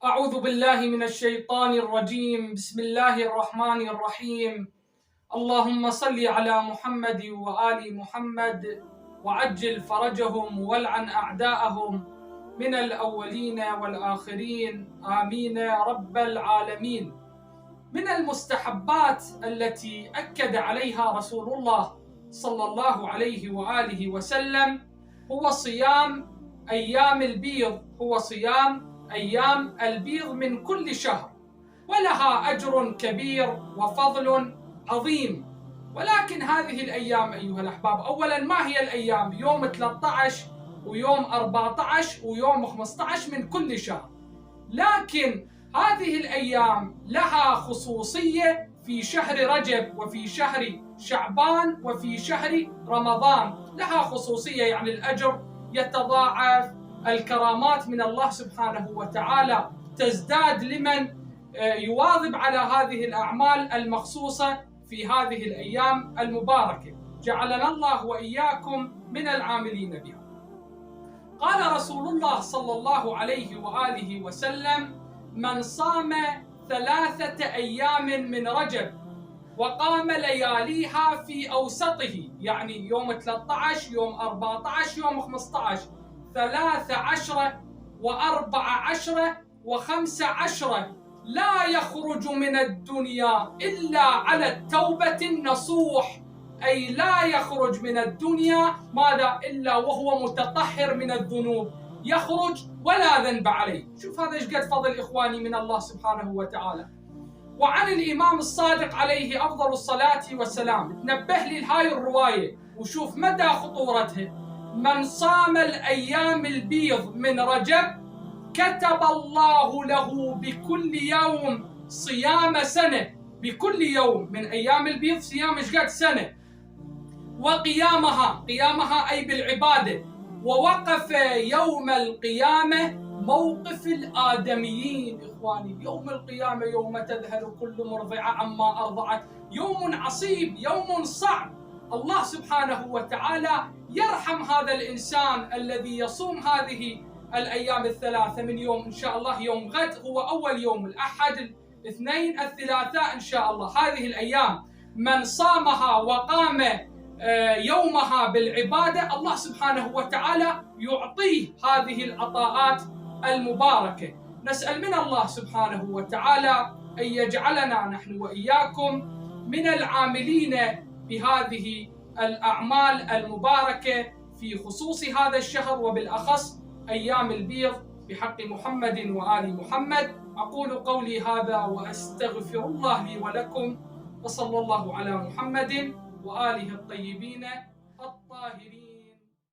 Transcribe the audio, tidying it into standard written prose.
أعوذ بالله من الشيطان الرجيم. بسم الله الرحمن الرحيم. اللهم صل على محمد وآل محمد وعجل فرجهم والعن أعداءهم من الأولين والآخرين، آمين رب العالمين. من المستحبات التي أكد عليها رسول الله صلى الله عليه وآله وسلم هو صيام أيام البيض، أيام البيض من كل شهر، ولها أجر كبير وفضل عظيم. ولكن هذه الأيام أيها الأحباب، أولا ما هي الأيام؟ يوم 13 ويوم 14 ويوم 15 من كل شهر. لكن هذه الأيام لها خصوصية في شهر رجب وفي شهر شعبان وفي شهر رمضان، لها خصوصية، يعني الأجر يتضاعف، الكرامات من الله سبحانه وتعالى تزداد لمن يواظب على هذه الأعمال المخصوصة في هذه الأيام المباركة. جعلنا الله وإياكم من العاملين بها. قال رسول الله صلى الله عليه وآله وسلم: من صام 3 أيام من رجب وقام لياليها في أوسطه، يعني يوم 13 يوم 14 يوم 15، 13 و14 و15، لا يخرج من الدنيا إلا على التوبة النصوح، أي لا يخرج من الدنيا ماذا إلا وهو متطهر من الذنوب، يخرج ولا ذنب عليه. شوف هذا ايش قد فضل إخواني من الله سبحانه وتعالى. وعن الإمام الصادق عليه أفضل الصلاة والسلام، تنبه لي لهاي الرواية وشوف مدى خطورتها: من صام الأيام البيض من رجب كتب الله له بكل يوم صيام سنة، بكل يوم من أيام البيض صيام ايش قد سنة، قيامها أي بالعبادة، ووقف يوم القيامة موقف الآدميين. إخواني، يوم القيامة يوم تذهل كل مرضعة عما أرضعت، يوم عصيب، يوم صعب. الله سبحانه وتعالى يرحم هذا الإنسان الذي يصوم هذه الأيام الثلاثة من يوم إن شاء الله يوم غد هو أول يوم، الأحد الاثنين الثلاثاء إن شاء الله. هذه الأيام من صامها وقام يومها بالعبادة، الله سبحانه وتعالى يعطيه هذه العطاءات المباركة. نسأل من الله سبحانه وتعالى أن يجعلنا نحن وإياكم من العاملين بهذه الأعمال المباركة في خصوص هذا الشهر، وبالأخص أيام البيض، بحق محمد وآل محمد. أقول قولي هذا وأستغفر الله لي ولكم، وصلى الله على محمد وآله الطيبين الطاهرين.